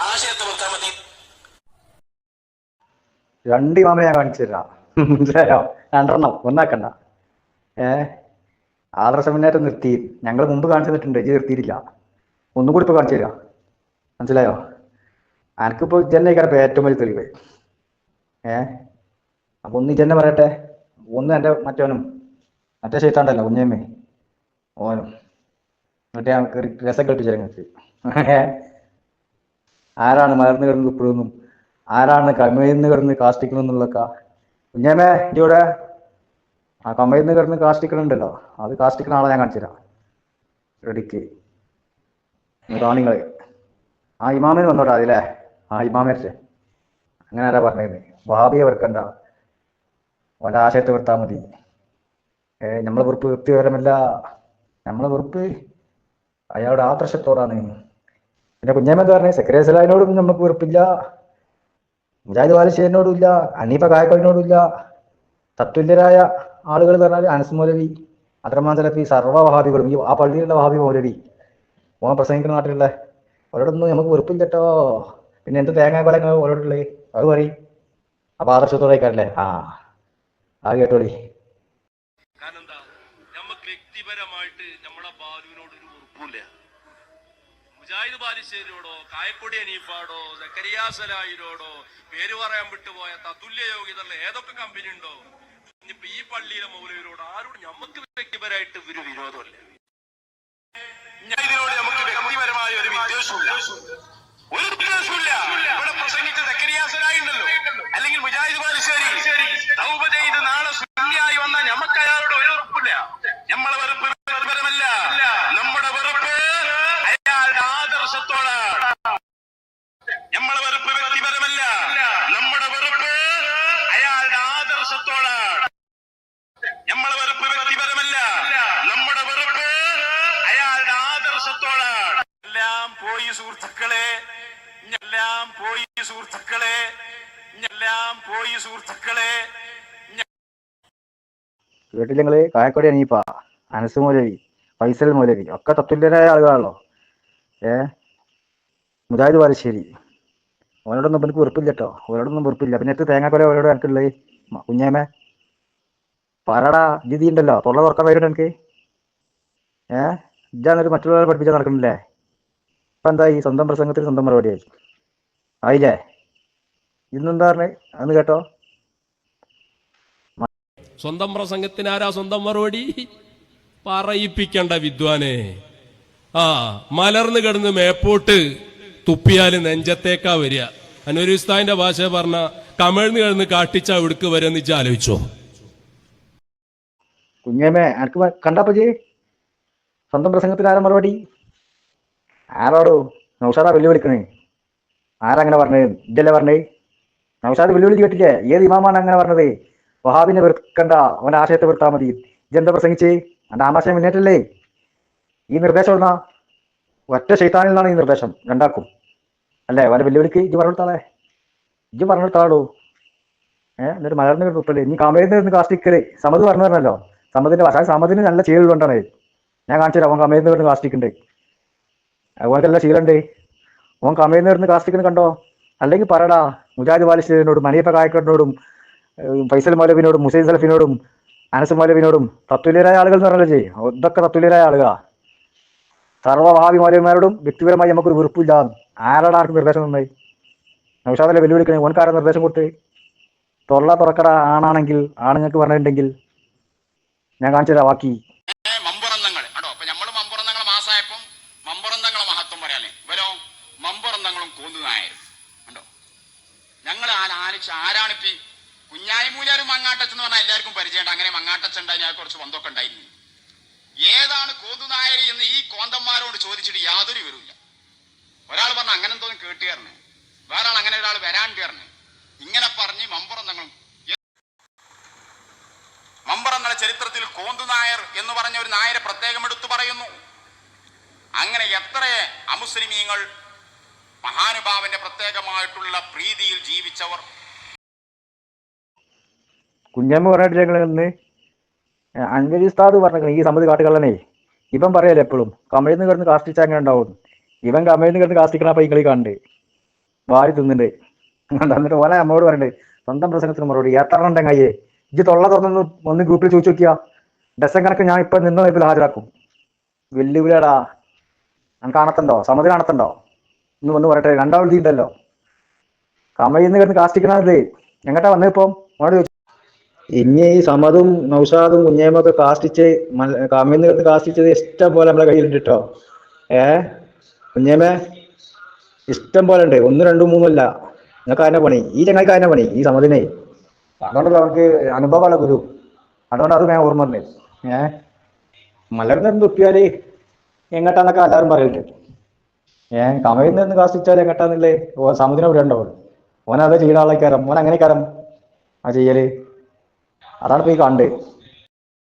ആശയത്തെ വെക്കാൻ മതി. രണ്ട് ഇമാമെ ഞാൻ കാണിച്ചു തരാം, മനസ്സിലായോ? രണ്ടെണ്ണം ഒന്നാക്കണ്ട. ആദർശ മുന്നേറ്റം നിർത്തി, ഞങ്ങൾ മുമ്പ് കാണിച്ചു തന്നിട്ടുണ്ട്, ഇത് നിർത്തിയിട്ടില്ല. ഒന്നും കൂടി ഇപ്പോൾ കാണിച്ചു തരാം, മനസ്സിലായോ? എനിക്കിപ്പോൾ ഇജന്നേക്കാരപ്പോൾ ഏറ്റവും വലിയ തെളിവ്. അപ്പൊ ഒന്ന് ഇജന്നെ പറയട്ടെ, ഒന്ന് എൻ്റെ മറ്റവനും മറ്റേ ശൈത്താണ്ടല്ലോ കുഞ്ഞമ്മേ ഓനും, എന്നിട്ട് ഞാൻ രസം കെട്ടിച്ചു നിങ്ങൾക്ക്. ആരാണ് മലർന്നു കിടന്ന് ഇപ്പോഴൊന്നും, ആരാണ് കമയിന്ന് കിടന്ന് കാഷ്ടിക്കണമെന്നുള്ളൊക്കെ. കുഞ്ഞമ്മേ ഇവിടെ ആ കമയിന്ന് കിടന്ന് കാഷ്ടിക്കണുണ്ടല്ലോ, അത് കാഷ്ടിക്കണ ആളെ ഞാൻ കാണിച്ചു തരാം. റെഡിക്ക് റാണിങ്ങള് ആ ഇമാമിന് വന്നോട്ടാ അതില്ലേ, ആ ഇമാമേറ്റേ അങ്ങനെ ആരാ പറഞ്ഞത്? ഭാവിയെ വെറുക്കണ്ട, വല്ല ആശയത്തെ വെറുത്താൽ മതി. നമ്മളെ വെറുപ്പ് വ്യക്തിപരമല്ല, നമ്മളെ വെറുപ്പ് അയാളുടെ ആദർശത്തോടാണ്. പിന്നെ കുഞ്ഞമ്മ പറഞ്ഞത് സക്കറിയ സലാഹിനോടും നമുക്ക് വെറുപ്പില്ല, മുജാഹിദ് ബാലുശ്ശേരിനോടും ഇല്ല, അനീഫ കായക്കോടിനോടും ഇല്ല. തത്തുല്യരായ ആളുകൾ പറഞ്ഞാൽ അനസ് മൗലവി, അബ്ദുറഹ്മാൻ സലഫി, സർവ്വ വഹാബികളും, ഈ ആ പള്ളിയിലുള്ള വഹാബി മൗലവി, ഓൻ പ്രസംഗിക്കുന്ന നാട്ടിലുള്ള ഓരോടൊന്നും നമുക്ക് വെറുപ്പില്ല കേട്ടോ. പിന്നെ എന്ത് തേങ്ങാ കൊലങ്ങൾ ഓരോടുള്ളത് അത് പറയും. അപ്പൊ ആദർശത്തോടേക്കാരല്ലേ? അത് കേട്ടോളി. കാരണം എന്താ, നമുക്ക് വ്യക്തിപരമായിട്ട് നമ്മളെ ബാലുവിനോട് ഒരു വെറുപ്പില്ല. മുജാഹിദ് ബാലുശ്ശേരിയോടോ കായക്കൊടി അനീഫാടോ സക്കരിയ സലാഹിനോടോ പേര് പറയാൻ വിട്ടുപോയ തതുല്യ യോഗ്യതയുള്ള ഏതൊക്കെ കമ്പനി ഉണ്ടോ, ഇനിയിപ്പോ ഈ പള്ളിയിലെ മൗലവിനോട് ആരോട് നമുക്ക് വ്യക്തിപരമായിട്ട് ഒരു വിരോധമല്ല. ഇതിനോട് നമുക്ക് വ്യക്തിപരമായ ഒരു വിദ്വേഷമില്ല, ഒരു വിദ്വേഷമില്ല. ഇവിടെ പ്രസംഗിച്ച സക്കരിയ സലാഹി ഉണ്ടല്ലോ, അല്ലെങ്കിൽ മുജാഹിദ് ബാലുശ്ശേരി തൗബ ചെയ്ത് നാളെ സുന്നിയായി വന്നാൽ നമുക്ക് അയാളോട് ഒരു ഉറപ്പില്ല. നമ്മളെ വെറുപ്പ് വ്യക്തിപരമല്ല, നമ്മുടെ വെറുപ്പ് അയാളുടെ ആദർശത്തോടാണ്. നമ്മളെ വെറുപ്പ് വ്യക്തിപരമല്ല, നമ്മുടെ വെറുപ്പ് അയാളുടെ ആദർശത്തോടാണ്. നമ്മളെ വെറുപ്പ് വ്യക്തിപരമല്ല, നമ്മുടെ വെറുപ്പ് അയാളുടെ ആദർശത്തോടാണ്. എല്ലാം പോയി സുഹൃത്തുക്കളെ, എല്ലാം പോയി സുഹൃത്തുക്കളെ, എല്ലാം പോയി സുഹൃത്തുക്കളെ. കേട്ടില്ല നിങ്ങള്? കായക്കൊടി അനീഫ, അനസ് മൗലവി, ഫൈസൽ മൗലവി ഒക്കെ തത്തുല്യരായ ആളുകളാണല്ലോ. മുജാഹിദ് ബാലുശ്ശേരി ഓനോടൊന്നും എനിക്ക് വെറുപ്പില്ല കേട്ടോ, ഓരോടൊന്നും വെറുപ്പില്ല. പിന്നെ എത്ര തേങ്ങാക്കൊല ഓരോട് എനിക്കുള്ളത്? കുഞ്ഞേമേ പറടാ, ജിതി ഉണ്ടല്ലോ, തൊള്ള തുറക്കാൻ വരുന്നുണ്ട് എനിക്ക്. ഇജാന്നൊരു മറ്റുള്ളവരെ പഠിപ്പിച്ചാൽ നടക്കണില്ലേ? ഇപ്പം എന്താ ഈ സ്വന്തം പ്രസംഗത്തിൽ സ്വന്തം മറുപടിയായി ആയില്ലേ? ഇന്നെന്താ പറഞ്ഞേ അന്ന് കേട്ടോ? സ്വന്തം പ്രസംഗത്തിന് ആരാ സ്വന്തം മറുപടി? പറയിപ്പിക്കണ്ട വിദ്വാനെ. മലർന്നു കിടന്ന് മേപ്പോട്ട് തുപ്പിയാല് നെഞ്ചത്തേക്കാ വരിക. അനുരുസ്താന്റെ ഭാഷ പറഞ്ഞ കമിഴ്ന്ന് കിടന്ന് കാട്ടിച്ച എവിടക്ക് വരെന്ന് ഇജ്ജ് ആലോചിച്ചോ? കുഞ്ഞേമേ എനിക്ക് കണ്ടപ്പോ സ്വന്തം പ്രസംഗത്തിൽ ആരാ മറുപടി? ആരോടോ? നൗഷാദാ വെല്ലുവിളിക്കണേ. ആരങ്ങനെ പറഞ്ഞത്? ഇതല്ലേ പറഞ്ഞേ? നൗഷാദ് വെല്ലുവിളിച്ച് കേട്ടില്ലേ? ഏത് ഇമാമാണ് അങ്ങനെ പറഞ്ഞത്? വഹാബിനെ വെറുക്കണ്ട, അവന്റെ ആശയത്തെ വെറുത്താൽ മതി. ഇതെന്താ പ്രസംഗിച്ച്? എന്റെ ആമാശയം മുന്നേറ്റല്ലേ? ഈ നിർദ്ദേശം എവിടുന്നാ? ഒറ്റ ശൈത്താനിൽ നിന്നാണ് ഈ നിർദ്ദേശം രണ്ടാക്കും, അല്ലേ? അവന്റെ വെല്ലുവിളിക്ക് ഇജ്ജ് പറഞ്ഞെടുത്താളെ, ഇജ്ജ് പറഞ്ഞെടുത്താളോ? എന്നിട്ട് മലർന്നു കിട്ടല്ലേ? ഇനി കമയിൽ നിന്ന് കാസ്റ്റിക്കല് സമത് പറഞ്ഞു പറഞ്ഞല്ലോ. സമതിന്റെ ഭാഷ, സമതിന് നല്ല ചീലുകൊണ്ടാണ് ഞാൻ കാണിച്ചു തരാം. അവൻ കമയിൽ നിന്ന് കാസ്റ്റിക്കുണ്ട്, അതുപോലത്തെ ശീലുണ്ട്. ഓൻ കമയിൽ നിന്ന് കാസ്റ്റിക്കിന് കണ്ടോ? അല്ലെങ്കിൽ പറടാ, മുജാഹിദ് ബാലുശ്ശേരിനോടും അനീഫ കായക്കോടിനോടും ഫൈസൽ മൗലവിനോടും മുസൈൻ സലഫിനോടും അനസ് മൗലവിനോടും തത്തുല്യരായ ആളുകൾ എന്ന് പറഞ്ഞല്ലേ? ഇതൊക്കെ തത്തുല്യരായ ആളുകളാ. സർവ്വ വഹാബി മൗലവിമാരോടും വ്യക്തിപരമായി നമുക്കൊരു വെറുപ്പില്ല. ആരാടാ ആർക്ക് നിർദ്ദേശം തന്നത്? നൗഷാദല്ലേ വെല്ലുവിളിക്കണേ? ഓൻക്കാരാ നിർദ്ദേശം കൊടുത്ത്? തൊള്ള തുറക്കട ആണാണെങ്കിൽ, ആണുങ്ങൾക്ക് പറഞ്ഞിട്ടുണ്ടെങ്കിൽ ഞാൻ കാണിച്ചു തരാം ബാക്കി. മമ്പുറന്തങ്ങൾ കേട്ടോ. അപ്പൊ നമ്മള് മമ്പുറന്തങ്ങൾ മാസായപ്പം മമ്പുറന്തങ്ങളെ മഹത്വം പറയാനേ ഇവരോ മമ്പുറന്തങ്ങളും കോന്നുനായരും കണ്ടോ. ഞങ്ങൾ ആലോചിച്ച് ആരാണിപ്പി കുഞ്ഞായിമൂലരും മങ്ങാട്ടച്ചെന്ന് പറഞ്ഞാൽ എല്ലാവർക്കും പരിചയമുണ്ട്. അങ്ങനെ മങ്ങാട്ടച്ചുണ്ടായി, ഞാൻ കുറച്ച് ബന്ധമൊക്കെ ഉണ്ടായിരുന്നു. ഏതാണ് കോന്നുനായരി എന്ന് ഈ കോന്തന്മാരോട് ചോദിച്ചിട്ട് യാതൊരു വിവരമില്ല. ഒരാൾ പറഞ്ഞ അങ്ങനെ എന്തോന്നും കേട്ടുകയറണേ, വേറെ ആൾ അങ്ങനെ ഒരാൾ വരാൻ കയറണേ. ഇങ്ങനെ പറഞ്ഞ് മമ്പുറന്തങ്ങളും മമ്പുറങ്ങളുടെ ചരിത്രത്തിൽ കോന്തുനായർ എന്ന് പറഞ്ഞ ഒരു നായരെ പ്രത്യേകം എടുത്തു പറയുന്നു. അങ്ങനെ എത്ര അമുസ്ലിമീങ്ങൾ മഹാനുഭാവന്റെ പ്രത്യേകമായിട്ടുള്ള പ്രീതിയിൽ ജീവിച്ചവർ. കുഞ്ഞമ്മ പറഞ്ഞിട്ടില്ലെന്ന് അഞ്ജലി ഉസ്താദ് പറഞ്ഞ ഈ സമ്മതി കാട്ടുകള്ളനെ ഇവൻ പറയല്ലേ എപ്പോഴും കമഴ്ന്ന് കിടന്ന് കാസ്റ്റിച്ചാൽ അങ്ങനെ ഉണ്ടാവും. ഇവൻ കമഴ്ന്ന് കിടന്ന് കാസ്റ്റിക്കണ പൈക്കളി കണ്ട് വാരി തിന്നുന്നുണ്ട്. എന്നിട്ട് ഓനെ നമ്മോട് പറയണ്ടേ സ്വന്തം പ്രസംഗത്തിന് മറുപടി എത്ര ഉണ്ടെ കയ്യേ ഇജ്ജ് തൊള്ള തുറന്നൊന്ന് ഒന്ന് ഗ്രൂപ്പിൽ ചോദിച്ചു നോക്കിയാ ഡസൻ കണക്ക് ഞാൻ ഇപ്പൊ നിന്ന വൈപ്പിൽ ഹാജരാക്കും. വെല്ലുവിളിയാടാ. ഞാൻ കാണത്തുണ്ടോ? സമുദ്രം കാണത്തുണ്ടോ? ഒന്ന് വന്ന് പറയട്ടെ. രണ്ടാമത് കമയിന്ന് കിടന്ന് കാസ്റ്റിക്കണല്ലേ എങ്ങട്ടാ വന്നിപ്പം ഓനോട് ചോദിച്ചു. ഇനി ഈ സമതും നൗഷാദും കുഞ്ഞേമൊക്കെ കാസ്റ്റിച്ച് കമയിന്ന് കിടന്ന് കാസ്റ്റിച്ചത് ഇഷ്ടം പോലെ നമ്മളെ കയ്യിലുണ്ട് കേട്ടോ. കുഞ്ഞേമേ ഇഷ്ടം പോലെ ഉണ്ട്. 1, 2, 3 അല്ല. നിങ്ങൾക്ക് അതിനെ പണി, ഈ ചങ്ങായിക്ക് അതിനെ പണി, ഈ സമതിനെ. അതുകൊണ്ടല്ലോ അവർക്ക് അനുഭവമുള്ള ഗുരു. അതുകൊണ്ട് അത് ഞാൻ ഓർമ്മ വന്നേ. മലർന്ന് തുപ്പിയാല് എങ്ങട്ടാന്നൊക്കെ എല്ലാവരും പറയുന്നുണ്ട്. കമയിൽ നിന്ന് കാസ്റ്റിച്ചാൽ എങ്ങട്ടാന്നില്ലേ സമുദ്രം ഇവിടെ ഉണ്ടാവും. ഓനത് ചെയ്യുന്ന ആളേക്കാരം, ഓൻ അങ്ങനെ കാരം ആ ചെയ്യല്. അതാണ് ഇപ്പൊ ഈ കണ്ട്